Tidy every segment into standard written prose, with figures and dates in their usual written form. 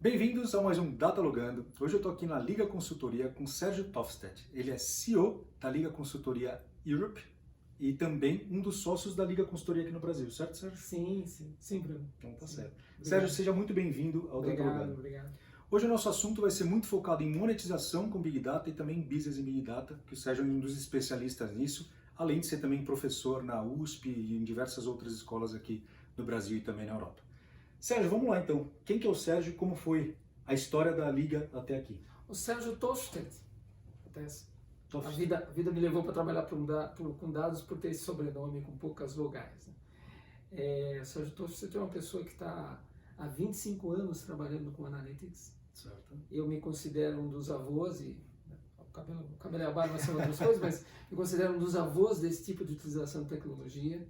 Bem-vindos a mais um Datalogando. Hoje eu estou aqui na Liga Consultoria com Sérgio Tofstedt. Ele é CEO da Liga Consultoria Europe e também um dos sócios da Liga Consultoria aqui no Brasil, certo, Sérgio? Sim, Bruno. Então tá Sim. certo. Obrigado. Sérgio, seja muito bem-vindo ao Datalogando. Obrigado. Hoje o nosso assunto vai ser muito focado em monetização com Big Data e também business em Big Data, que o Sérgio é um dos especialistas nisso, além de ser também professor na USP e em diversas outras escolas aqui no Brasil e também na Europa. Sérgio, vamos lá então. Quem que é o Sérgio e como foi a história da Liga até aqui? O Sérgio Tofstedt. A Tofstedt. vida me levou para trabalhar com dados por ter esse sobrenome com poucas vogais. Né? Sérgio Tofstedt é uma pessoa que está há 25 anos trabalhando com Analytics. Certo. Eu me considero um dos avós, e o cabelo e a barba são outras coisas, mas me considero um dos avós desse tipo de utilização de tecnologia.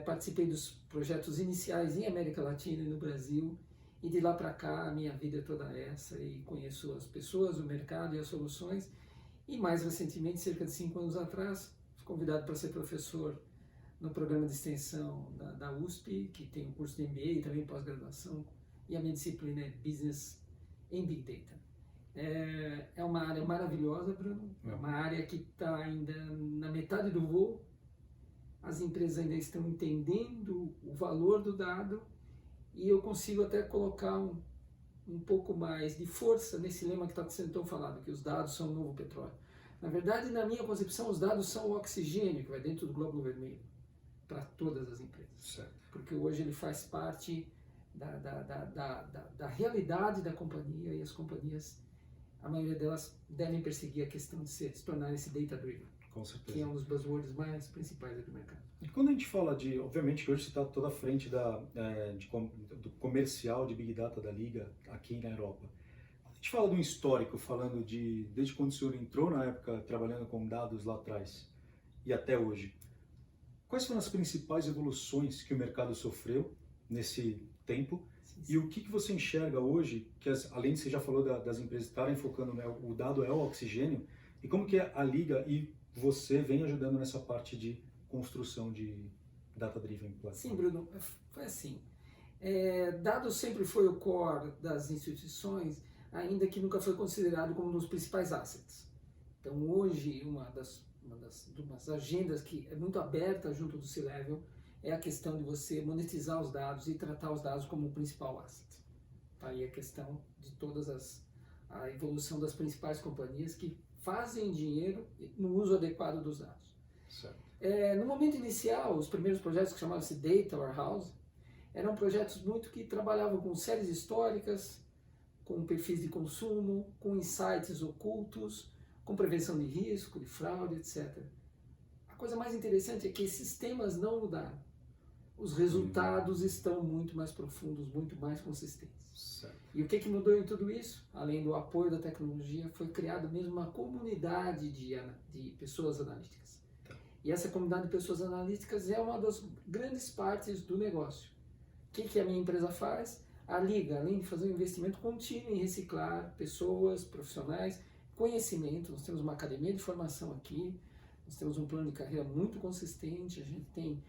Participei dos projetos iniciais em América Latina e no Brasil, e de lá para cá a minha vida é toda essa, e conheço as pessoas, o mercado e as soluções. E mais recentemente, cerca de 5 anos atrás, fui convidado para ser professor no programa de extensão da USP, que tem um curso de MBA e também pós-graduação, e a minha disciplina é Business em Big Data. É uma área maravilhosa, Bruno, é uma área que está ainda na metade do voo. As empresas ainda estão entendendo o valor do dado e eu consigo até colocar um pouco mais de força nesse lema que está sendo tão falado, que os dados são o novo petróleo. Na verdade, na minha concepção, os dados são o oxigênio que vai dentro do glóbulo vermelho para todas as empresas. Certo. Porque hoje ele faz parte da realidade da companhia, e as companhias, a maioria delas, devem perseguir a questão de se tornar esse data-driven. Com certeza. Que é um dos buzzwords mais principais do mercado. E quando a gente fala de, obviamente que hoje você está toda à frente do comercial de Big Data da Liga aqui na Europa. Quando a gente fala de um histórico, falando desde quando o senhor entrou na época trabalhando com dados lá atrás e até hoje, quais foram as principais evoluções que o mercado sofreu nesse tempo? Sim. E o que você enxerga hoje, que além de você já falou das empresas estarem focando, né, o dado é o oxigênio, e como que a Liga e você vem ajudando nessa parte de construção de data-driven platform? Sim, Bruno, foi assim. Dados sempre foi o core das instituições, ainda que nunca foi considerado como um dos principais assets. Então, hoje, uma das agendas que é muito aberta junto do C-Level é a questão de você monetizar os dados e tratar os dados como o principal asset. Tá aí a questão de a evolução das principais companhias que fazem dinheiro no uso adequado dos dados. Certo. No momento inicial, os primeiros projetos que chamavam-se Data Warehouse eram projetos muito que trabalhavam com séries históricas, com perfis de consumo, com insights ocultos, com prevenção de risco, de fraude, etc. A coisa mais interessante é que esses temas não mudaram. Os resultados estão muito mais profundos, muito mais consistentes. Certo. E o que mudou em tudo isso? Além do apoio da tecnologia, foi criada mesmo uma comunidade de pessoas analíticas. E essa comunidade de pessoas analíticas é uma das grandes partes do negócio. O que a minha empresa faz? A Liga, além de fazer um investimento contínuo em reciclar pessoas, profissionais, conhecimento, nós temos uma academia de formação aqui, nós temos um plano de carreira muito consistente, a gente tem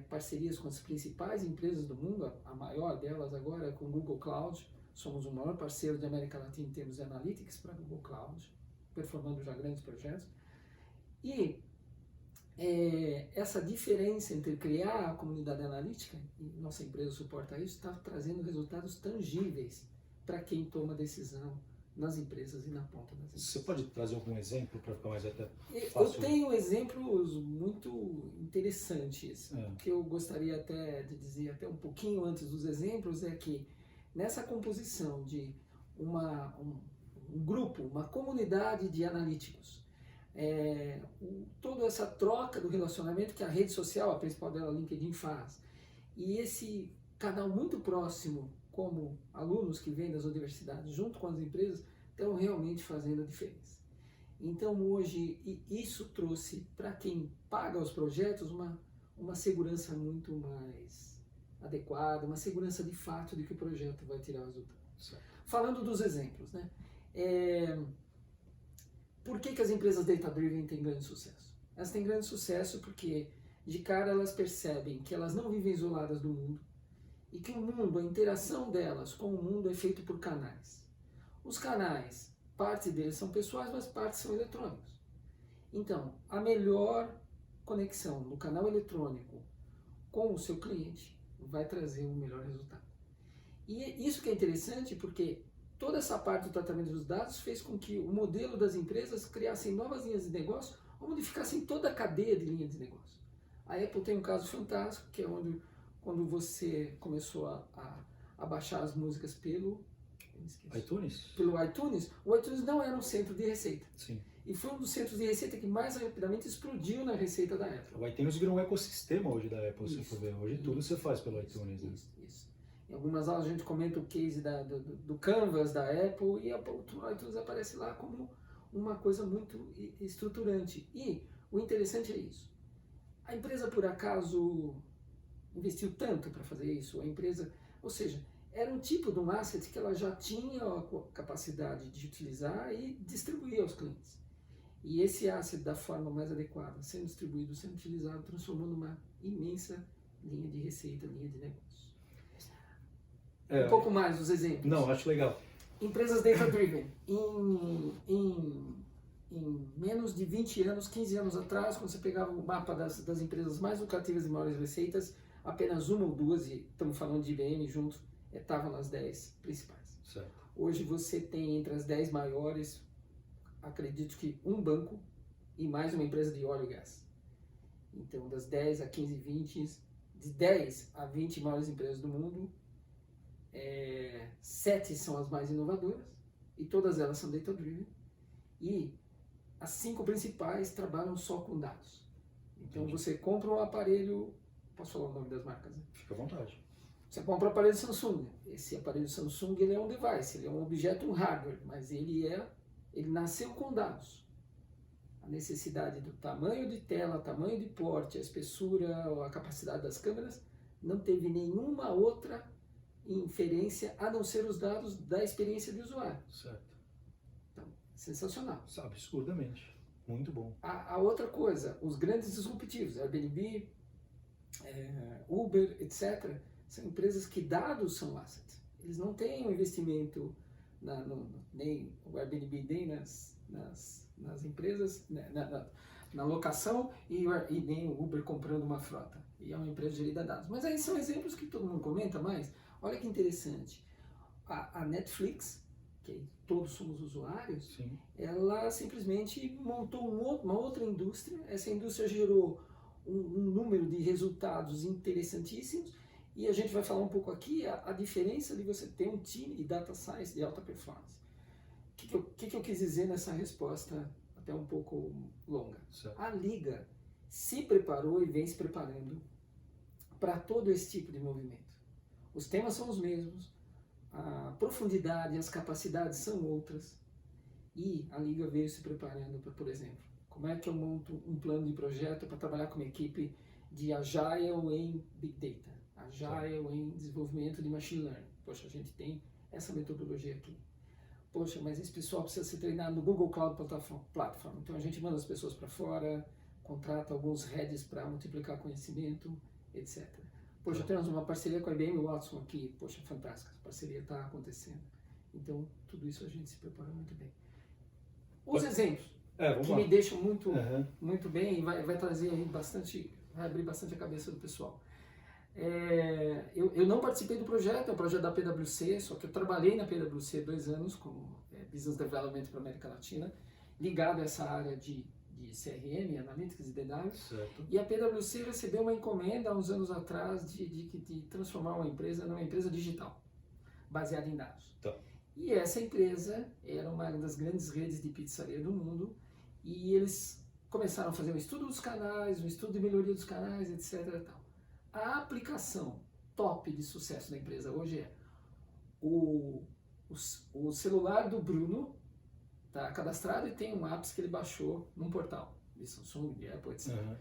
parcerias com as principais empresas do mundo, a maior delas agora é com o Google Cloud. Somos o maior parceiro da América Latina em termos de analytics para Google Cloud, performando já grandes projetos. E essa diferença entre criar a comunidade analítica, e nossa empresa suporta isso, está trazendo resultados tangíveis para quem toma decisão nas empresas e na ponta das empresas. Você pode trazer algum exemplo para ficar mais até fácil? Eu tenho exemplos muito interessantes. O que eu gostaria até de dizer até um pouquinho antes dos exemplos é que nessa composição de um grupo, uma comunidade de analíticos, toda essa troca do relacionamento que a rede social, a principal dela, LinkedIn, faz, e esse canal muito próximo, como alunos que vêm das universidades junto com as empresas, estão realmente fazendo a diferença. Então hoje isso trouxe para quem paga os projetos uma segurança muito mais adequada, uma segurança de fato de que o projeto vai tirar o resultado. Certo. Falando dos exemplos, né? Por que as empresas data-driven têm grande sucesso? Elas têm grande sucesso porque de cara elas percebem que elas não vivem isoladas do mundo e que o mundo, a interação delas com o mundo é feito por canais. Os canais, parte deles são pessoais, mas parte são eletrônicos. Então, a melhor conexão no canal eletrônico com o seu cliente vai trazer um melhor resultado. E isso que é interessante porque toda essa parte do tratamento dos dados fez com que o modelo das empresas criassem novas linhas de negócio ou modificassem toda a cadeia de linhas de negócio. A Apple tem um caso fantástico, que é onde, quando você começou a baixar as músicas pelo iTunes? Pelo iTunes, o iTunes não era um centro de receita. Sim. E foi um dos centros de receita que mais rapidamente explodiu na receita da Apple. O iTunes virou um ecossistema hoje da Apple, se Isso, for ver. Hoje tudo você faz pelo iTunes. Né? Isso. Em algumas aulas a gente comenta o case do Canvas da Apple e o iTunes aparece lá como uma coisa muito estruturante. E o interessante é isso. A empresa, por acaso, investiu tanto para fazer isso? A empresa, ou seja, era um tipo de um asset que ela já tinha a capacidade de utilizar e distribuir aos clientes. E esse asset, da forma mais adequada, sendo distribuído, sendo utilizado, transformou numa imensa linha de receita, linha de negócio. Um pouco mais os exemplos. Não, acho legal. Empresas data-driven. Em menos de 20 anos, 15 anos atrás, quando você pegava o mapa das empresas mais lucrativas e maiores receitas, apenas uma ou duas, e estamos falando de IBM junto, estavam nas 10 principais. Certo. Hoje você tem entre as 10 maiores, acredito que um banco e mais uma empresa de óleo e gás. Então, das 10 a 15, 20, de 10 a 20 maiores empresas do mundo, 7 são as mais inovadoras e todas elas são data-driven. E as 5 principais trabalham só com dados. Então, você compra um aparelho, posso falar o nome das marcas? Né? Fica à vontade. Você compra um aparelho Samsung. Esse aparelho Samsung ele é um device, ele é um objeto, um hardware, mas ele nasceu com dados. A necessidade do tamanho de tela, tamanho de porte, a espessura, a capacidade das câmeras, não teve nenhuma outra inferência a não ser os dados da experiência de usuário. Certo. Então, sensacional. Absurdamente. Muito bom. A outra coisa, os grandes disruptivos, Airbnb, Uber, etc., são empresas que dados são assets. Eles não têm um investimento, nem o Airbnb, nem nas empresas, na locação, e nem o Uber comprando uma frota. E é uma empresa gerida a dados. Mas aí são exemplos que todo mundo comenta, mas olha que interessante. A Netflix, que todos somos usuários, Sim. Ela simplesmente montou uma outra indústria. Essa indústria gerou um número de resultados interessantíssimos. E a gente vai falar um pouco aqui a diferença de você ter um time de data science de alta performance. O que eu quis dizer nessa resposta até um pouco longa? Certo. A Liga se preparou e vem se preparando para todo esse tipo de movimento. Os temas são os mesmos, a profundidade, as capacidades são outras. E a Liga veio se preparando para, por exemplo, como é que eu monto um plano de projeto para trabalhar com uma equipe de Agile em Big Data, Agile em desenvolvimento de Machine Learning. Poxa, a gente tem essa metodologia aqui. Poxa, mas esse pessoal precisa ser treinado no Google Cloud Platform. Então a gente manda as pessoas para fora, contrata alguns heads para multiplicar conhecimento, etc. Poxa, temos uma parceria com a IBM Watson aqui. Poxa, fantástica, a parceria está acontecendo. Então, tudo isso a gente se preparou muito bem. Os exemplos que me deixam muito bem e vai trazer aí bastante, vai abrir bastante a cabeça do pessoal. Eu não participei do projeto, é um projeto da PwC, só que eu trabalhei na PwC 2 anos como Business Development para a América Latina, ligado a essa área de CRM, Analytics e DW. Certo. E a PwC recebeu uma encomenda há uns anos atrás de transformar uma empresa numa empresa digital, baseada em dados. Tá. E essa empresa era uma das grandes redes de pizzaria do mundo e eles começaram a fazer um estudo dos canais, um estudo de melhoria dos canais, etc. E tal. A aplicação top de sucesso da empresa hoje é o celular do Bruno está cadastrado e tem um apps que ele baixou num portal de Samsung, de Apple, etc. Uhum.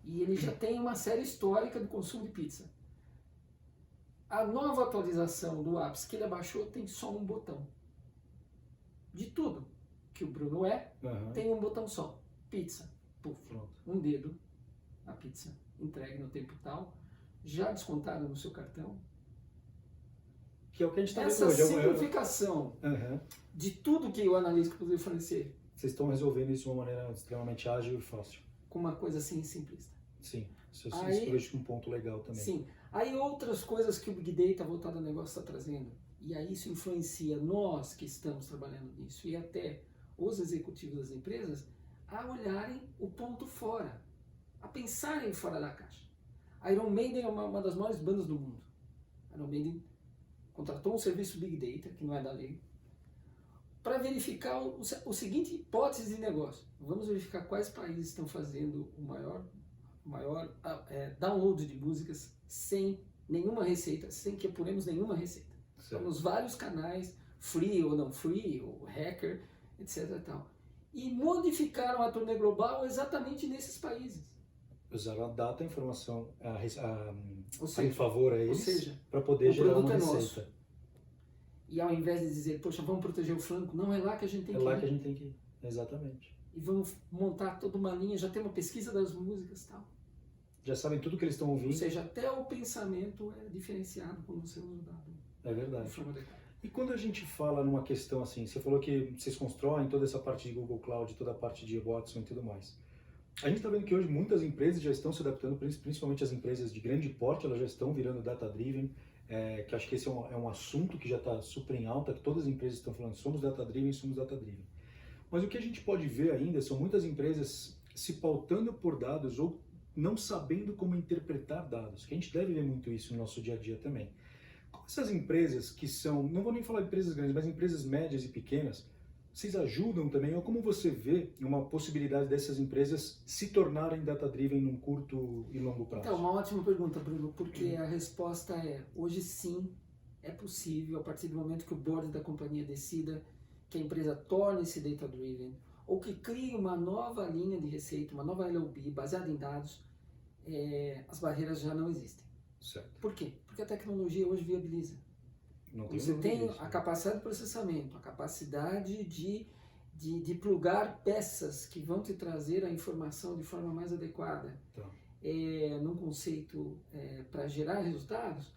E ele já tem uma série histórica do consumo de pizza. A nova atualização do apps que ele abaixou tem só um botão. De tudo que o Bruno tem um botão só. Pizza. Puf. Pronto. Um dedo, a pizza entregue no tempo tal, já descontado no seu cartão, Que é o que a gente está vendo Essa hoje. simplificação Uhum. de tudo que o analista poderia fornecer Vocês estão resolvendo isso de uma maneira extremamente ágil e fácil. com uma coisa assim simplista. Sim, isso Aí- eu vejo um ponto legal também. Sim. Aí outras coisas que o Big Data voltado ao negócio está trazendo. E aí isso influencia nós que estamos trabalhando nisso e até os executivos das empresas a olharem o ponto fora, a pensarem fora da caixa. A Iron Maiden é uma das maiores bandas do mundo. A Iron Maiden contratou um serviço Big Data, que não é da lei, para verificar o seguinte hipótese de negócio. Vamos verificar quais países estão fazendo o maior download de músicas sem nenhuma receita, sem que apuremos nenhuma receita. Certo. Nos vários canais, free ou não free, ou hacker, etc. E tal. E modificaram a turnê global exatamente nesses países. Usaram a data, a informação, Ou em seja, favor a eles, seja, para poder o gerar produto uma é receita. nosso. E ao invés de dizer, poxa, vamos proteger o franco, não, é lá que a gente tem É que lá ir. que a gente tem que ir. Exatamente. E vamos montar toda uma linha, já tem uma pesquisa das músicas e tal. Já sabem tudo que eles estão Ou ouvindo. seja, até o pensamento é diferenciado quando você usa o dado É de verdade. forma adequada. E quando a gente fala numa questão assim, você falou que vocês constroem toda essa parte de Google Cloud, toda a parte de Watson e tudo mais. A gente está vendo que hoje muitas empresas já estão se adaptando, principalmente as empresas de grande porte, elas já estão virando data-driven, que acho que esse é um assunto que já está super em alta, que todas as empresas estão falando, somos data-driven, somos data-driven. Mas o que a gente pode ver ainda são muitas empresas se pautando por dados ou não sabendo como interpretar dados, que a gente deve ver muito isso no nosso dia a dia também. Como essas empresas que são, não vou nem falar de empresas grandes, mas empresas médias e pequenas, vocês ajudam também, ou como você vê uma possibilidade dessas empresas se tornarem data-driven num curto e longo prazo? Então, uma ótima pergunta, Bruno, porque a resposta é, hoje sim, é possível, a partir do momento que o board da companhia decida que a empresa torne-se data-driven, ou que crie uma nova linha de receita, uma nova LOB baseada em dados, as barreiras já não existem. Certo. Por quê? Porque a tecnologia hoje viabiliza. Não tem Você dúvida tem disso, a né? capacidade de processamento, a capacidade de plugar peças que vão te trazer a informação de forma mais adequada, Tá. num conceito para gerar resultados,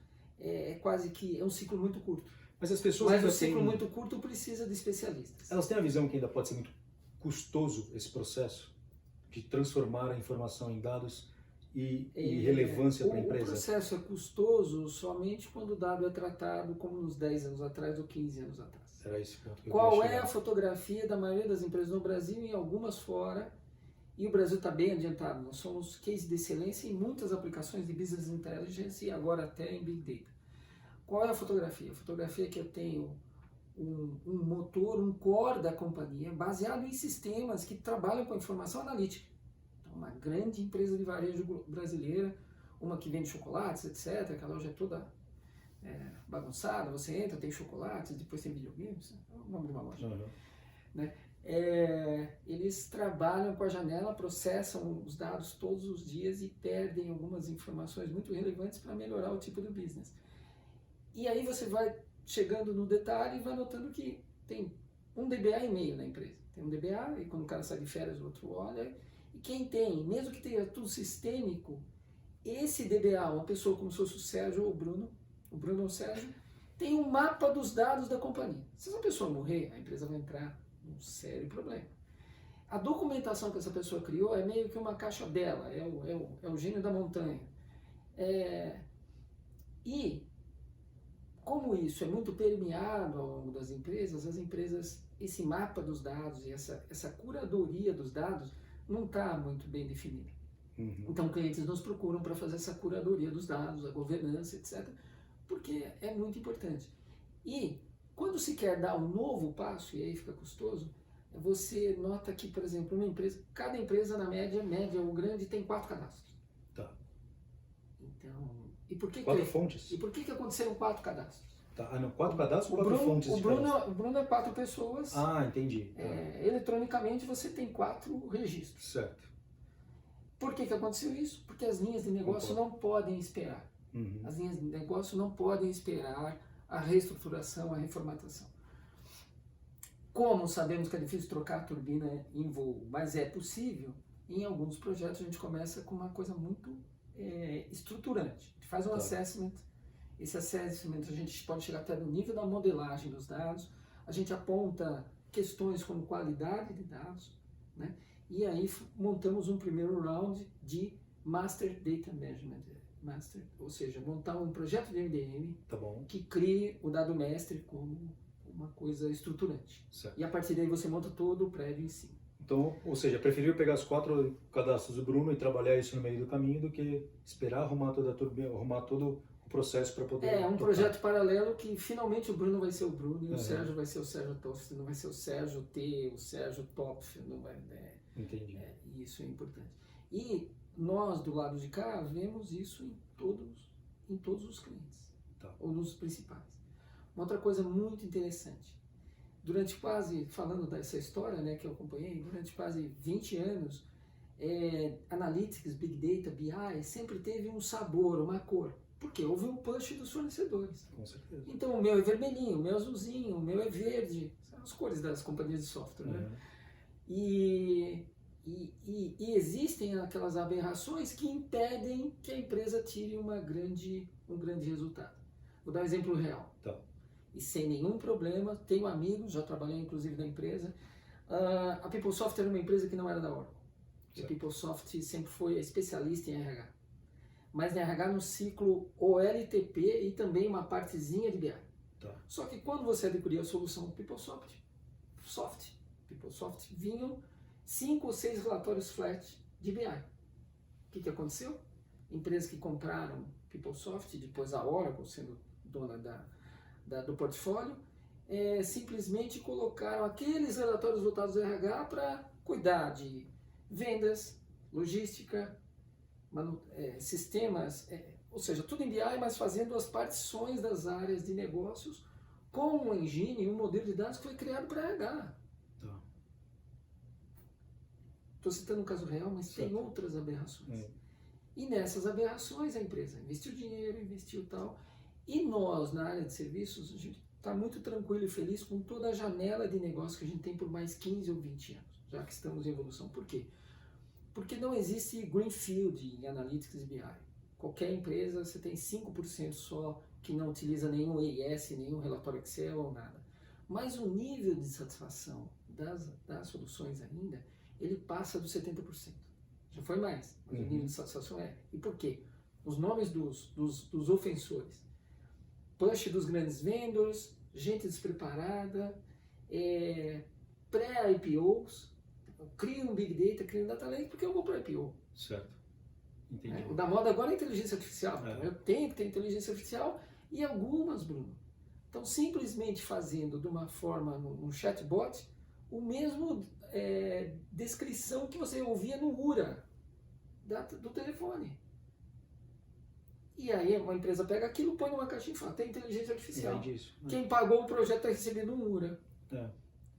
quase que é um ciclo muito curto. Mas as pessoas Mas ainda o ciclo têm, muito curto precisa de especialistas. elas têm a visão que ainda pode ser muito custoso esse processo de transformar a informação em dados e relevância para a O empresa. processo é custoso somente quando o dado é tratado como nos 10 anos atrás ou 15 anos atrás. Era esse ponto que eu Qual queria é chegar. a fotografia da maioria das empresas no Brasil e algumas fora? E o Brasil está bem adiantado. Nós somos case de excelência em muitas aplicações de business intelligence e agora até em big data. Qual é a fotografia? A fotografia é que eu tenho um motor, um core da companhia baseado em sistemas que trabalham com informação analítica. Então, uma grande empresa de varejo brasileira, uma que vende chocolates, etc., que a loja é toda bagunçada, você entra, tem chocolates, depois tem videogames, é o nome de uma loja. Uhum. Eles trabalham com a janela, processam os dados todos os dias e perdem algumas informações muito relevantes para melhorar o tipo do business. E aí você vai chegando no detalhe e vai notando que tem um DBA e meio na empresa. Tem um DBA e quando o cara sai de férias o outro olha. E quem tem, mesmo que tenha tudo sistêmico, esse DBA, uma pessoa como se fosse o Sérgio ou o Bruno ou o Sérgio, tem um mapa dos dados da companhia. Se essa pessoa morrer, a empresa vai entrar num sério problema. A documentação que essa pessoa criou é meio que uma caixa dela, é o gênio da montanha. E como isso é muito permeado ao longo das empresas, esse mapa dos dados e essa curadoria dos dados não está muito bem definida. Uhum. Então, clientes nos procuram para fazer essa curadoria dos dados, a governança, etc., porque é muito importante. E quando se quer dar um novo passo, e aí fica custoso, você nota que, por exemplo, cada empresa, na média, o grande, tem 4 cadastros. Tá. Então, e por que 4 fontes? E por que aconteceram 4 cadastros? Tá. Ah, não, 4 cadastros ou 4 fontes de cadastro? O Bruno é 4 pessoas. Ah, entendi. Eletronicamente você tem 4 registros. Certo. Por que aconteceu isso? Porque as linhas de negócio não podem esperar. Uhum. As linhas de negócio não podem esperar a reestruturação, a reformatação. Como sabemos que é difícil trocar a turbina em voo, mas é possível, em alguns projetos a gente começa com uma coisa muito estruturante. A gente faz um assessment Esse assessment a gente pode chegar até no nível da modelagem dos dados, a gente aponta questões como qualidade de dados, né? E aí montamos um primeiro round de Master Data Management, ou seja, montar um projeto de MDM Tá bom. que crie o dado mestre como uma coisa estruturante. Certo. E a partir daí você monta todo o prédio em cima. Então, ou seja, preferir pegar os 4 cadastros do Bruno e trabalhar isso no meio do caminho do que esperar arrumar toda a turbina, arrumar todo o processo para poder... É um tocar. projeto paralelo que finalmente o Bruno vai ser o Bruno e o Uhum. Sérgio vai ser o Sérgio Topf, não vai ser o Sérgio T, o Sérgio Topf, não vai... Entendi. Isso é importante. E nós, do lado de cá, vemos isso em todos os clientes, Tá. ou nos principais. Uma outra coisa muito interessante, falando dessa história, né, que eu acompanhei, durante quase 20 anos, Analytics, Big Data, BI, sempre teve um sabor, uma cor. Porque houve um push dos fornecedores. Com certeza. Então o meu é vermelhinho, o meu é azulzinho, o meu é verde, são as cores das companhias de software, né? E existem aquelas aberrações que impedem que a empresa tire um grande resultado. Vou dar um exemplo real. Tá. E sem nenhum problema, tenho amigos, já trabalhei inclusive na empresa. A PeopleSoft era uma empresa que não era da Oracle. A PeopleSoft sempre foi especialista em RH. Mas em RH no ciclo OLTP e também uma partezinha de BI. Tá. Só que quando você adquiria a solução PeopleSoft, vinham 5 ou 6 relatórios flat de BI. O que aconteceu? Empresas que compraram PeopleSoft, depois a Oracle sendo dona do portfólio, simplesmente colocaram aqueles relatórios voltados ao RH para cuidar de vendas, logística, sistemas, ou seja, tudo em BI, mas fazendo as partições das áreas de negócios com um engine, um modelo de dados que foi criado para RH. Estou citando um caso real, mas tem outras aberrações. E nessas aberrações a empresa investiu dinheiro, investiu tal, e nós, na área de serviços, a gente está muito tranquilo e feliz com toda a janela de negócio que a gente tem por mais 15 ou 20 anos, já que estamos em evolução. Por quê? Porque não existe greenfield em Analytics e BI. Qualquer empresa, você tem 5% só que não utiliza nenhum EIS, nenhum relatório Excel ou nada. Mas o nível de satisfação das soluções ainda, ele passa dos 70%. Já foi mais, mas o nível de satisfação é. E por quê? Os nomes dos ofensores. Push dos grandes vendors, gente despreparada, pré-IPOs, cria um Big Data, cria um Data Lake, porque eu vou para IPO. Certo. Entendi. O da moda agora é inteligência artificial. Então eu tenho que ter inteligência artificial e algumas, Bruno. Então, simplesmente fazendo de uma forma, num chatbot, o mesmo descrição que você ouvia no URA do telefone. E aí uma empresa pega aquilo, põe numa caixinha e fala, tem inteligência artificial. Quem pagou o projeto está recebendo um URA.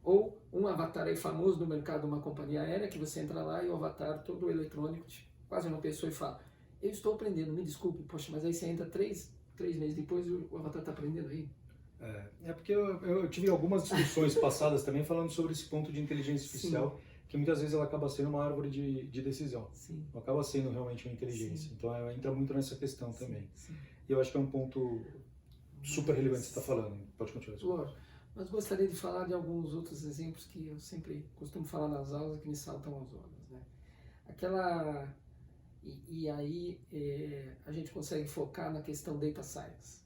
Ou um avatar aí famoso no mercado de uma companhia aérea, que você entra lá e o avatar todo eletrônico, quase uma pessoa, e fala, eu estou aprendendo, me desculpe, poxa, mas aí você entra 3 meses depois e o avatar está aprendendo aí. Porque eu tive algumas discussões passadas também falando sobre esse ponto de inteligência artificial, sim, que muitas vezes ela acaba sendo uma árvore de decisão. Sim. Não acaba sendo realmente uma inteligência. Sim. Então ela entra muito nessa questão, sim, também. Sim. E eu acho que é um ponto super relevante que você está falando. Pode continuar. Lógico. Mas gostaria de falar de alguns outros exemplos que eu sempre costumo falar nas aulas e que me saltam aos olhos, né? E aí a gente consegue focar na questão Data Science.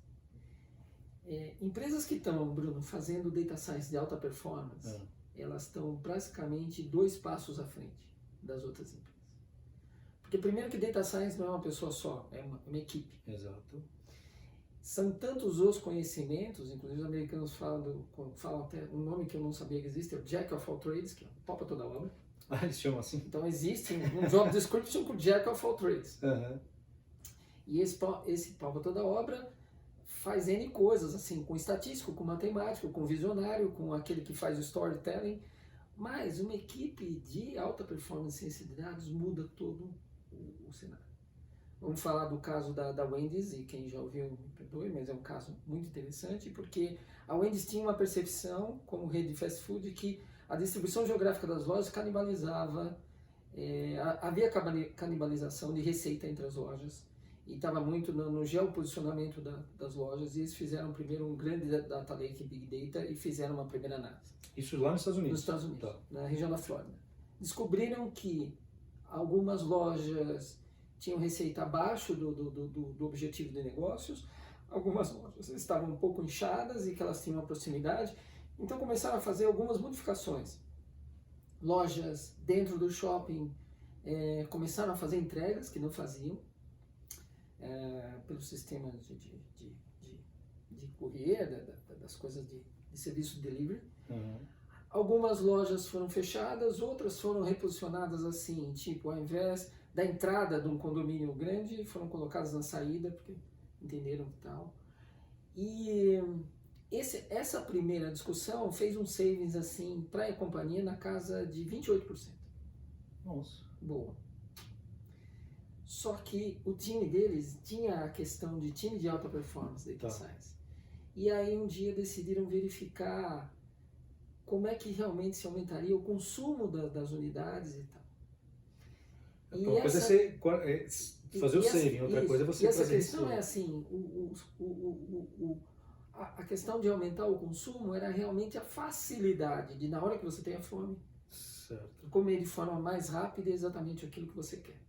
Empresas que estão, Bruno, fazendo Data Science de alta performance, elas estão praticamente 2 passos à frente das outras empresas. Porque primeiro que Data Science não é uma pessoa só, é uma equipe. Exato. São tantos os conhecimentos, inclusive os americanos falam até um nome que eu não sabia que existe, é o Jack of all trades, que é o pau pra toda obra. Eles chamam assim? Então existe um job description com Jack of all trades. E esse pau pra toda obra faz N coisas, assim, com estatístico, com matemático, com visionário, com aquele que faz o storytelling, mas uma equipe de alta performance em ciência de dados muda todo o cenário. Vamos falar do caso da Wendy's, e quem já ouviu me perdoe, mas é um caso muito interessante, porque a Wendy's tinha uma percepção, como rede de fast food, que a distribuição geográfica das lojas canibalizava, havia canibalização de receita entre as lojas, e estava muito no geoposicionamento das lojas, e eles fizeram primeiro um grande data lake Big Data e fizeram uma primeira análise. Isso lá nos Estados Unidos? Nos Estados Unidos, tá. Na região da Flórida. Descobriram que algumas lojas tinham receita abaixo do objetivo de negócios, algumas lojas estavam um pouco inchadas e que elas tinham uma proximidade, então começaram a fazer algumas modificações. Lojas dentro do shopping começaram a fazer entregas que não faziam, pelos sistemas de correr, das coisas de serviço de delivery. Uhum. Algumas lojas foram fechadas, outras foram reposicionadas assim, tipo, ao invés da entrada de um condomínio grande, foram colocadas na saída, porque entenderam que tal. E essa primeira discussão fez um savings assim para a companhia na casa de 28%. Nossa. Boa. Só que o time deles tinha a questão de time de alta performance, data science. E aí um dia decidiram verificar como é que realmente se aumentaria o consumo das unidades e tal. Uma coisa é fazer o saving, outra coisa é você fazer. E essa fazer questão é assim, a questão de aumentar o consumo era realmente a facilidade de, na hora que você tenha fome, certo, comer de forma mais rápida exatamente aquilo que você quer.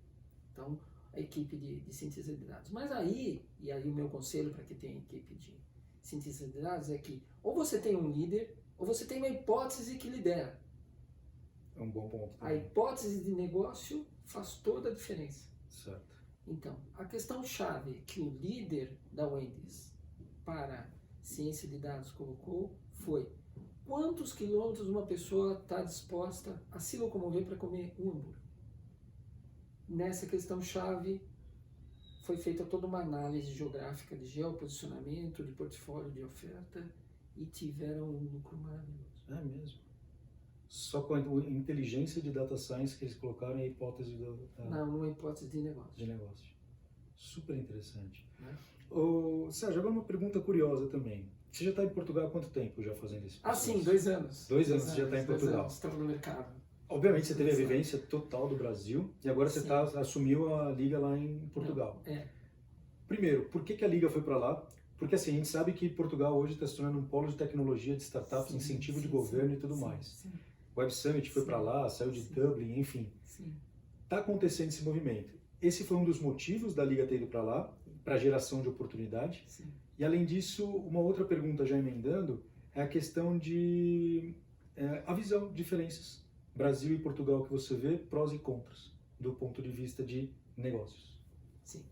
Então, a equipe de síntese de dados. Mas aí o meu conselho para que tenha equipe de síntese de dados é que ou você tem um líder, ou você tem uma hipótese que lidera. É um bom ponto A também. hipótese de negócio faz toda a diferença. Certo. Então, a questão-chave que o líder da Wendy's para ciência de dados colocou foi: quantos quilômetros uma pessoa está disposta a se locomover para comer um hambúrguer? Nessa questão-chave foi feita toda uma análise geográfica de geoposicionamento, de portfólio de oferta, e tiveram um lucro maravilhoso. É mesmo. Só com a inteligência de data science que eles colocaram a hipótese Não, uma hipótese de negócio. de negócio. Super interessante. Né? Sérgio, agora uma pergunta curiosa também. Você já está em Portugal há quanto tempo já fazendo esse processo? Sim, 2 anos. 2 anos você já está em Portugal. Estamos no mercado. Obviamente você teve a vivência total do Brasil e agora você assumiu a Liga lá em Portugal. Primeiro, por que a Liga foi para lá? Porque assim, a gente sabe que Portugal hoje está se tornando um polo de tecnologia, de startups, incentivo de governo e tudo mais. O Web Summit foi para lá, saiu de Dublin, enfim. Está acontecendo esse movimento. Esse foi um dos motivos da Liga ter ido para lá, para geração de oportunidade. E além disso, uma outra pergunta já emendando, é a questão de a visão, diferenças. Brasil e Portugal que você vê, prós e contras, do ponto de vista de negócios. Sim.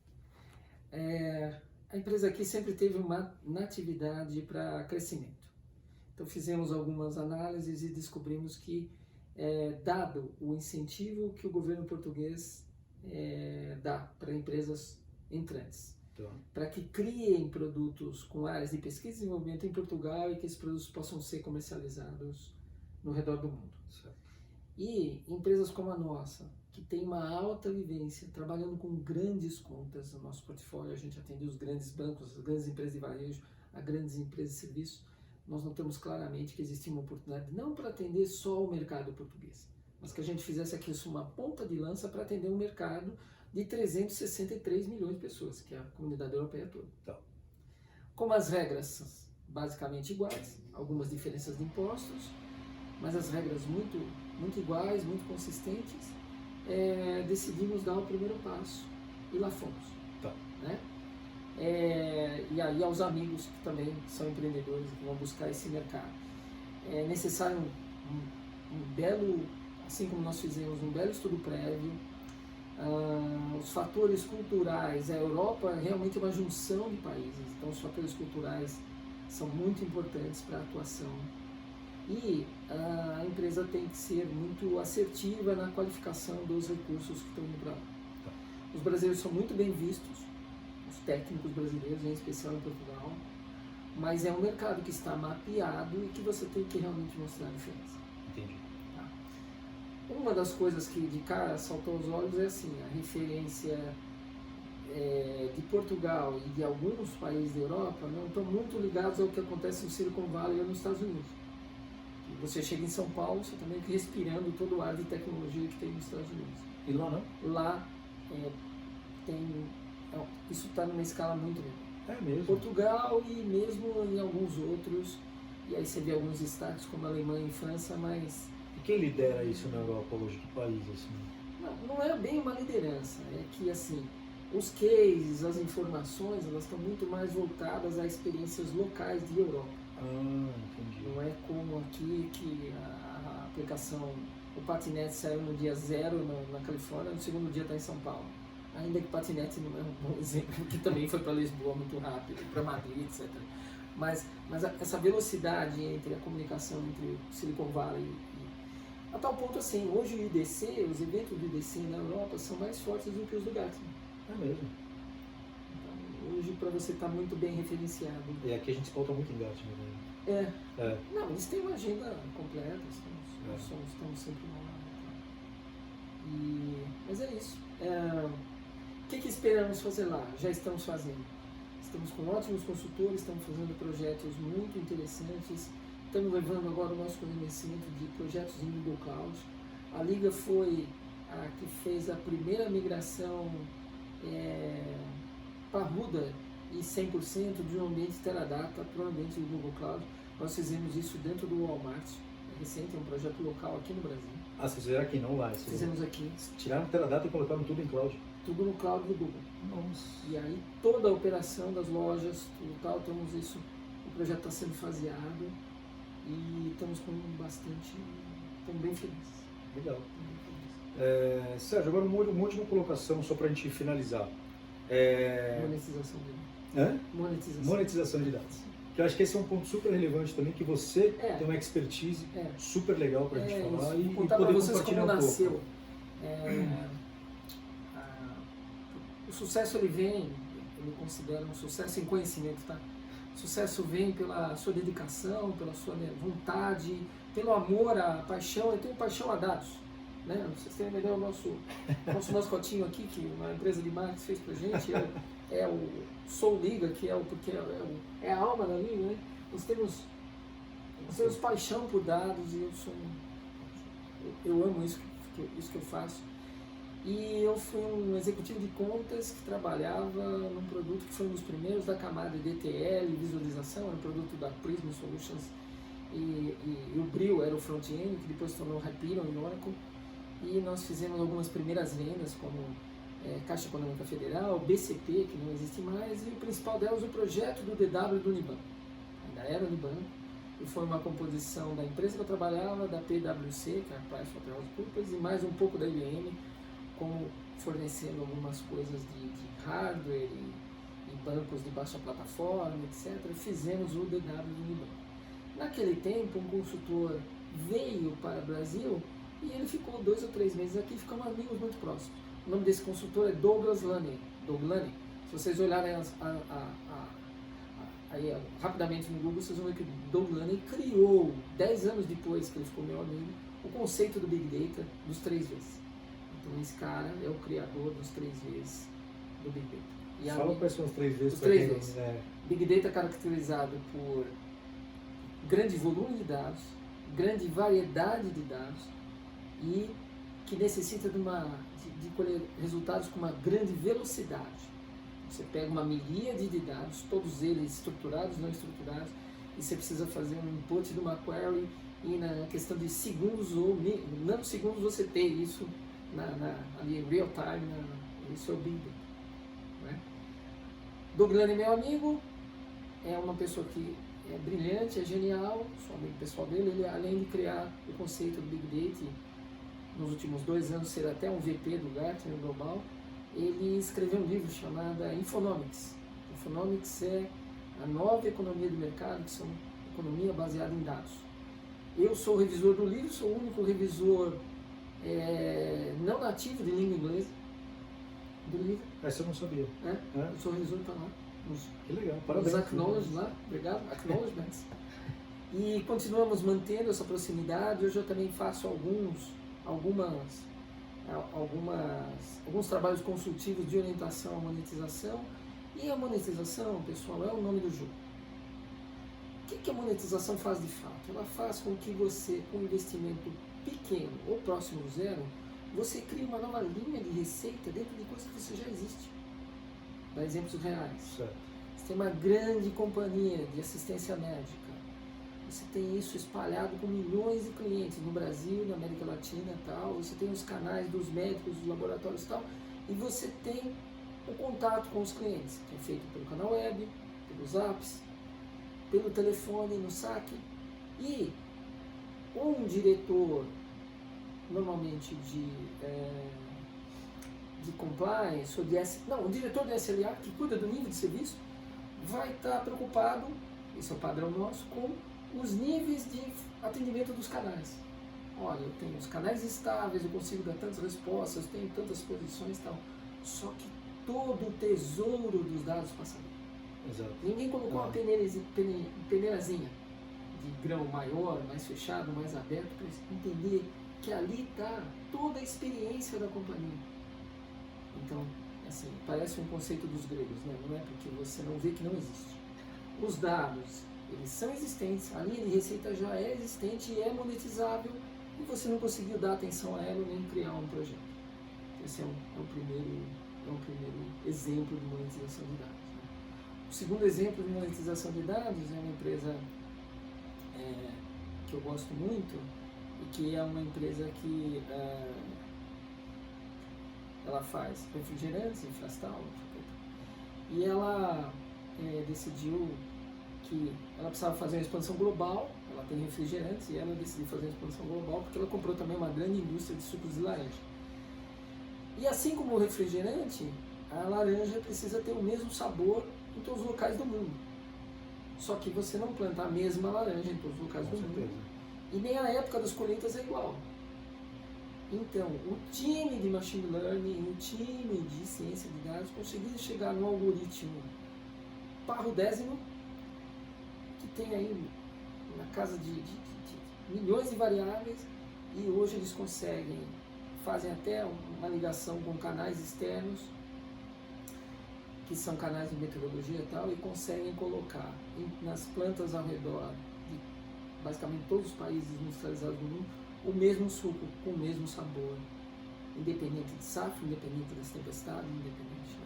A empresa aqui sempre teve uma natividade para crescimento. Então fizemos algumas análises e descobrimos que, dado o incentivo que o governo português dá para empresas entrantes, para que criem produtos com áreas de pesquisa e desenvolvimento em Portugal e que esses produtos possam ser comercializados no redor do mundo. Certo. E empresas como a nossa, que tem uma alta vivência, trabalhando com grandes contas no nosso portfólio, a gente atende os grandes bancos, as grandes empresas de varejo, as grandes empresas de serviço, nós notamos claramente que existia uma oportunidade não para atender só o mercado português, mas que a gente fizesse aqui uma ponta de lança para atender um mercado de 363 milhões de pessoas, que é a comunidade europeia toda. Como as regras são basicamente iguais, algumas diferenças de impostos, mas as regras muito iguais, muito consistentes, decidimos dar o primeiro passo e lá fomos. Né? E aí aos amigos que também são empreendedores e que vão buscar esse mercado. É necessário um belo, assim como nós fizemos, um belo estudo prévio. Os fatores culturais, a Europa realmente é uma junção de países, então os fatores culturais são muito importantes para a atuação. E a empresa tem que ser muito assertiva na qualificação dos recursos que estão indo para lá. Os brasileiros são muito bem vistos, os técnicos brasileiros, em especial em Portugal, mas é um mercado que está mapeado e que você tem que realmente mostrar a diferença. Entendi. Uma das coisas que de cara saltou aos olhos é assim, a referência de Portugal e de alguns países da Europa não estão muito ligados ao que acontece no Silicon Valley ou nos Estados Unidos. Você chega em São Paulo, você está meio que respirando todo o ar de tecnologia que tem nos Estados Unidos. E lá não? Lá tem isso está numa escala muito menor. É mesmo? Portugal e mesmo em alguns outros, e aí você vê alguns destaques como Alemanha e França, mas E quem lidera isso na Europa hoje? Que país, assim? não é bem uma liderança, é que assim, os cases, as informações, elas estão muito mais voltadas a experiências locais de Europa. Entendi. Não é como aqui que a aplicação, o patinete saiu no dia 0 na Califórnia, no segundo dia está em São Paulo. Ainda que patinete não é um bom exemplo, que também foi para Lisboa muito rápido, para Madrid, etc. Mas essa velocidade entre a comunicação entre Silicon Valley a tal ponto assim, hoje o IDC, os eventos do IDC na Europa são mais fortes do que os do Gartner. É mesmo? Então, hoje para você estar muito bem referenciado. E aqui a gente se pauta muito em Gartner, né? É. Não, eles têm uma agenda completa, estamos sempre lá. Mas é isso. O que esperamos fazer lá? Já estamos fazendo. Estamos com ótimos consultores, estamos fazendo projetos muito interessantes. Estamos levando agora o nosso conhecimento de projetos em Google Cloud. A Liga foi a que fez a primeira migração parruda e 100% de um ambiente Teradata para um ambiente do Google Cloud. Nós fizemos isso dentro do Walmart. É recente, é um projeto local aqui no Brasil. Ah, vocês fizeram aqui, não lá? Fizemos aqui. Tiraram o Teradata e colocaram tudo em cloud? Tudo no cloud do Google. Nossa. E aí toda a operação das lojas, tudo tal, temos isso. O projeto está sendo faseado. E estamos com bastante, estamos bem felizes. Legal. Sérgio, agora uma última colocação só para a gente finalizar. Monetização de dados. Monetização de dados. Que eu acho que esse é um ponto super relevante também, que você tem uma expertise super legal para a gente falar isso. e Contar poder para vocês compartilhar como um nasceu. pouco. O sucesso ele considera um sucesso em conhecimento, tá? O sucesso vem pela sua dedicação, pela sua vontade, pelo amor, a paixão. Eu tenho paixão a dados. Né? Vocês terem uma ideia, o nosso mascotinho aqui, que uma empresa de marketing fez pra gente, é o Soul Liga, que porque é a alma da Liga. Né? Nós temos paixão por dados e eu amo isso que eu faço. E eu fui um executivo de contas que trabalhava num produto que foi um dos primeiros da camada de ETL, visualização, era um produto da Prism Solutions, e o Brio era o front-end, que depois se tornou Hyperion e Oracle, e nós fizemos algumas primeiras vendas, como Caixa Econômica Federal, BCP, que não existe mais, e o principal delas o projeto do DW do Unibanco. Ainda era o Unibanco, e foi uma composição da empresa que eu trabalhava, da PwC, que é a PricewaterhouseCoopers, e mais um pouco da IBM, como fornecendo algumas coisas de hardware e bancos de baixa plataforma, etc. Fizemos o DW do Unibanco. Naquele tempo, um consultor veio para o Brasil e ele ficou 2 ou 3 meses aqui e ficamos amigos muito próximos. O nome desse consultor é Douglas Laney. Se vocês olharem aí, rapidamente no Google, vocês vão ver que Douglas Laney criou, 10 anos depois que ele ficou meu amigo, o conceito do Big Data dos 3 Vs. Então esse cara é o criador dos 3 Vs do Big Data. Fala quais são os 3 Vs. Os 3 Vs. Big Data caracterizado por grande volume de dados, grande variedade de dados e que necessita de colher resultados com uma grande velocidade. Você pega uma miríade de dados, todos eles estruturados, não estruturados, e você precisa fazer um input de uma query e na questão de segundos ou nanosegundos você tem isso ali real time, isso é o Big Data. Né? Douglas é meu amigo, é uma pessoa que é brilhante, é genial, sou amigo pessoal dele, ele além de criar o conceito do Big Data, nos últimos 2 anos ser até um VP do Gartner Global, ele escreveu um livro chamado Infonomics. Infonomics é a nova economia do mercado, que são economia baseada em dados. Eu sou o revisor do livro, sou o único revisor não nativo de língua inglesa do livro. Essa eu não sabia. Eu sou o revisor, está lá. Que legal, parabéns. Os acknowledge lá, obrigado, acknowledgements. E continuamos mantendo essa proximidade. Hoje eu também faço alguns trabalhos consultivos de orientação à monetização. E a monetização, pessoal, é o nome do jogo. O que a monetização faz de fato? Ela faz com que você, com um investimento pequeno ou próximo do zero, você cria uma nova linha de receita dentro de coisas que você já existe. dar exemplos reais. Certo. Você tem uma grande companhia de assistência médica. Você tem isso espalhado com milhões de clientes no Brasil, na América Latina e tal. Você tem os canais dos médicos, dos laboratórios e tal. E você tem o contato com os clientes, que é feito pelo canal web, pelos apps, pelo telefone, no saque. E um diretor, normalmente de compliance, ou o diretor de SLA, que cuida do nível de serviço, vai estar preocupado, esse é o padrão nosso, com os níveis de atendimento dos canais. Olha, eu tenho os canais estáveis, eu consigo dar tantas respostas, eu tenho tantas posições e tal. Só que todo o tesouro dos dados passa ali. Exato. Ninguém colocou uma peneirazinha de grão maior, mais fechado, mais aberto, para entender que ali está toda a experiência da companhia. Então, assim, parece um conceito dos gregos, né? Não é porque você não vê que não existe. Os dados, eles são existentes, a linha de receita já é existente e é monetizável, e você não conseguiu dar atenção a ela nem criar um projeto. Esse é o primeiro exemplo de monetização de dados. Né? O segundo exemplo de monetização de dados é uma empresa que eu gosto muito, e que é uma empresa que ela faz refrigerantes, infrastal, e ela decidiu que ela precisava fazer uma expansão global. Ela tem refrigerantes e ela decidiu fazer uma expansão global porque ela comprou também uma grande indústria de sucos de laranja. E assim como o refrigerante, a laranja precisa ter o mesmo sabor em todos os locais do mundo. Só que você não planta a mesma laranja em todos os locais do mundo. E nem a época das colheitas é igual. Então, o time de machine learning, o time de ciência de dados conseguiu chegar no algoritmo parrudésimo, que tem aí na casa de milhões de variáveis, e hoje eles fazem até uma ligação com canais externos, que são canais de meteorologia e tal, e conseguem colocar nas plantas ao redor de basicamente todos os países industrializados do mundo o mesmo suco, com o mesmo sabor, independente de safra, independente das tempestades, independente.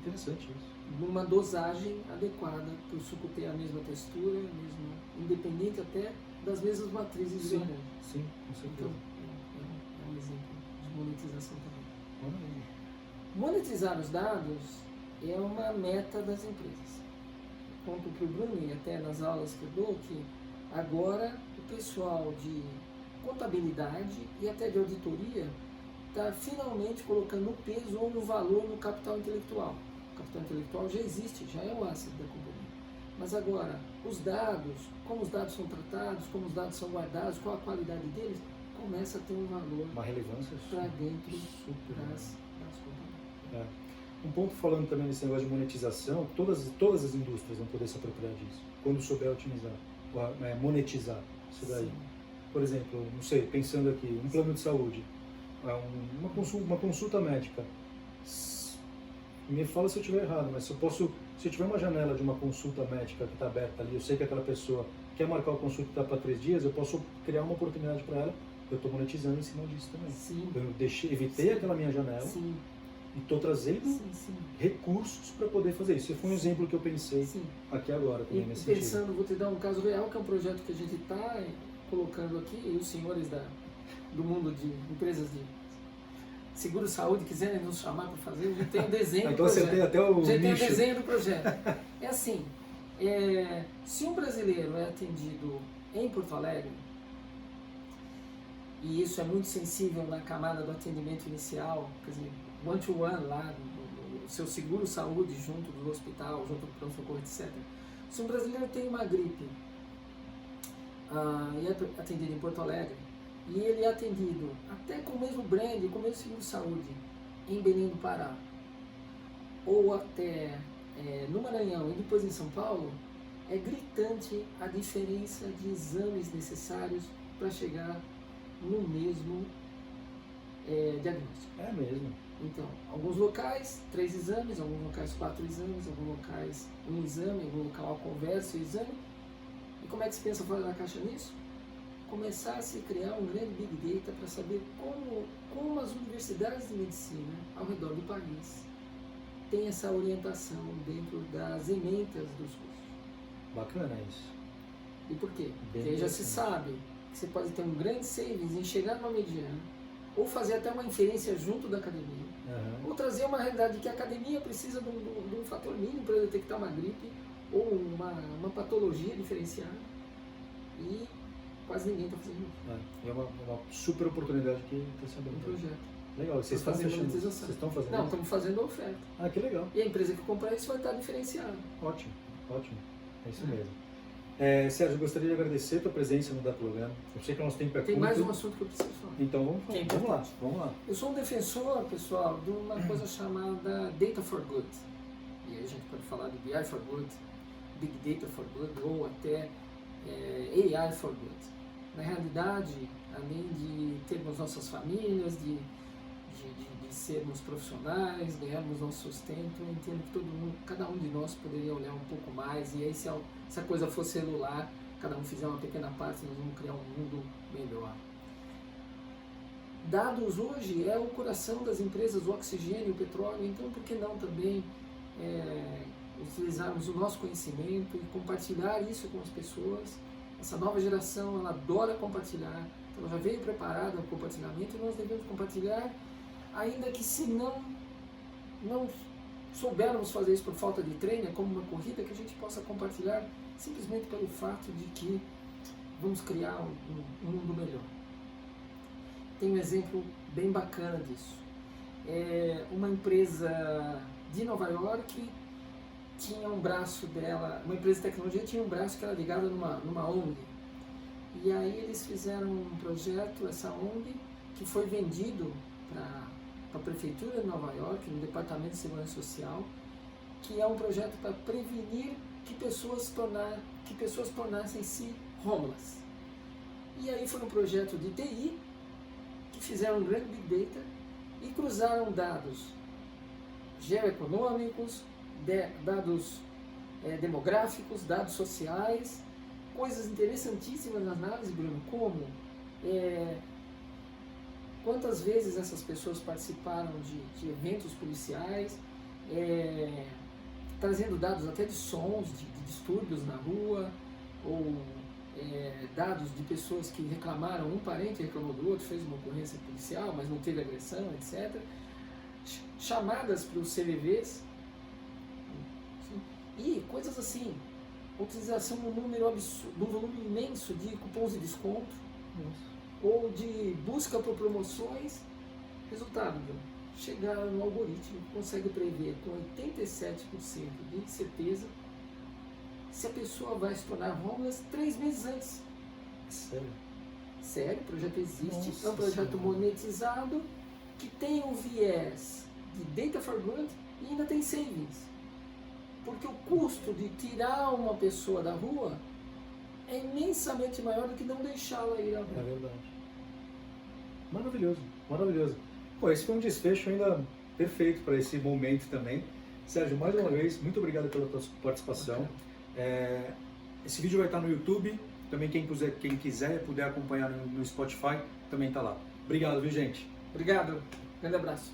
Interessante isso. Numa dosagem adequada para o suco ter a mesma textura, independente até das mesmas matrizes de laranja. Sim, com certeza. Então, é um exemplo de monetização também. Maravilha. Monetizar os dados é uma meta das empresas. Conto para o Bruno, e até nas aulas que eu dou, que agora o pessoal de contabilidade e até de auditoria está finalmente colocando o peso ou no valor no capital intelectual. O capital intelectual já existe, já é um asset da companhia. Mas agora, os dados, como os dados são tratados, como os dados são guardados, qual a qualidade deles, começa a ter um valor, uma relevância para dentro super das companhias. Um ponto falando também desse negócio de monetização, todas as indústrias vão poder se apropriar disso, quando souber otimizar, monetizar isso daí. Sim. Por exemplo, não sei, pensando aqui, um plano de saúde, uma consulta médica. Me fala se eu estiver errado, mas se eu tiver uma janela de uma consulta médica que está aberta ali, eu sei que aquela pessoa quer marcar a consulta que está para 3 dias, eu posso criar uma oportunidade para ela, eu estou monetizando em cima disso também. Sim. Eu evitei aquela minha janela. Sim. E estou trazendo recursos para poder fazer isso. Esse foi um exemplo que eu pensei aqui agora também, nesse sentido. Vou te dar um caso real, que é um projeto que a gente está colocando aqui, e os senhores do mundo de empresas de seguro-saúde quiserem nos chamar para fazer, a gente tem um desenho do então projeto. Você tem até o já tem um nicho. desenho do projeto. É assim, se um brasileiro é atendido em Porto Alegre, e isso é muito sensível na camada do atendimento inicial, quer dizer, one-to-one lá, no seu seguro-saúde junto do hospital, junto do pronto-socorro, etc. Se um brasileiro tem uma gripe e é atendido em Porto Alegre, e ele é atendido até com o mesmo brand, com o mesmo seguro-saúde, em Belém do Pará, ou até no Maranhão e depois em São Paulo, é gritante a diferença de exames necessários para chegar no mesmo diagnóstico. É mesmo. Então, alguns locais, 3 exames, alguns locais 4 exames, alguns locais 1 exame, algum local conversa e exame. E como é que se pensa fora da caixa nisso? Começar a se criar um grande Big Data para saber como as universidades de medicina ao redor do país tem essa orientação dentro das ementas dos cursos. Bacana isso. E por quê? Bem Porque aí já se interessante. sabe que você pode ter um grande savings em chegar numa mediana, ou fazer até uma inferência junto da academia, Aham. ou trazer uma realidade que a academia precisa de um fator mínimo para detectar uma gripe ou uma patologia diferenciada, e quase ninguém está fazendo isso. É uma super oportunidade que está sendo Um aberta. projeto. Legal, vocês estão fazer fechando, monetização. vocês estão fazendo Não, isso? estamos fazendo a oferta. Ah, que legal. E a empresa que comprar isso vai estar diferenciada. Ótimo, ótimo. É isso mesmo. Sérgio, eu gostaria de agradecer a tua presença no Datilogramma. Eu sei que o nosso tempo é Tem curto. mais um assunto que eu preciso falar. Então vamos Que é falar. importante. Vamos lá. Eu sou um defensor, pessoal, de uma coisa chamada Data for Good. E aí a gente pode falar de BI for Good, Big Data for Good ou até AI for Good. Na realidade, além de termos nossas famílias, de sermos profissionais, ganharmos nosso sustento, eu entendo que cada um de nós poderia olhar um pouco mais, e aí se a coisa for celular, cada um fizer uma pequena parte, nós vamos criar um mundo melhor. Dados hoje é o coração das empresas, o oxigênio, o petróleo, então por que não também utilizarmos o nosso conhecimento e compartilhar isso com as pessoas? Essa nova geração, ela adora compartilhar, ela já veio preparada ao compartilhamento, e nós devemos compartilhar, ainda que se não soubermos fazer isso por falta de treino, é como uma corrida, que a gente possa compartilhar simplesmente pelo fato de que vamos criar um mundo melhor. Tem um exemplo bem bacana disso. Uma empresa de Nova York tinha um braço dela, uma empresa de tecnologia tinha um braço que era ligado numa ONG. E aí eles fizeram um projeto, essa ONG, que foi vendido para a Prefeitura de Nova York, no Departamento de Segurança Social, que é um projeto para prevenir que pessoas tornassem-se homeless. E aí foi um projeto de TI, que fizeram um grande Big Data e cruzaram dados geoeconômicos, dados demográficos, dados sociais, coisas interessantíssimas na análise, Bruno, como quantas vezes essas pessoas participaram de eventos policiais, trazendo dados até de sons, de distúrbios na rua, ou dados de pessoas que reclamaram, um parente reclamou do outro, fez uma ocorrência policial, mas não teve agressão, etc. Chamadas para os CVVs, e coisas assim, utilização de um número absurdo, de um volume imenso de cupons de desconto, ou de busca por promoções. Resultado, chegaram no algoritmo que consegue prever com 87% de certeza se a pessoa vai se tornar homeless 3 meses antes. Sério? Sério, o projeto existe, Nossa é um projeto Senhora. monetizado, que tem um viés de Data for Good e ainda tem savings. Porque o custo de tirar uma pessoa da rua é imensamente maior do que não deixá-la ir à É rua. verdade. Maravilhoso, maravilhoso. Pô, esse foi um desfecho ainda perfeito para esse momento também. Sérgio, mais uma vez, muito obrigado pela tua participação. Esse vídeo vai estar no YouTube. Também quem quiser puder acompanhar no Spotify, também está lá. Obrigado, viu, gente? Obrigado, grande abraço.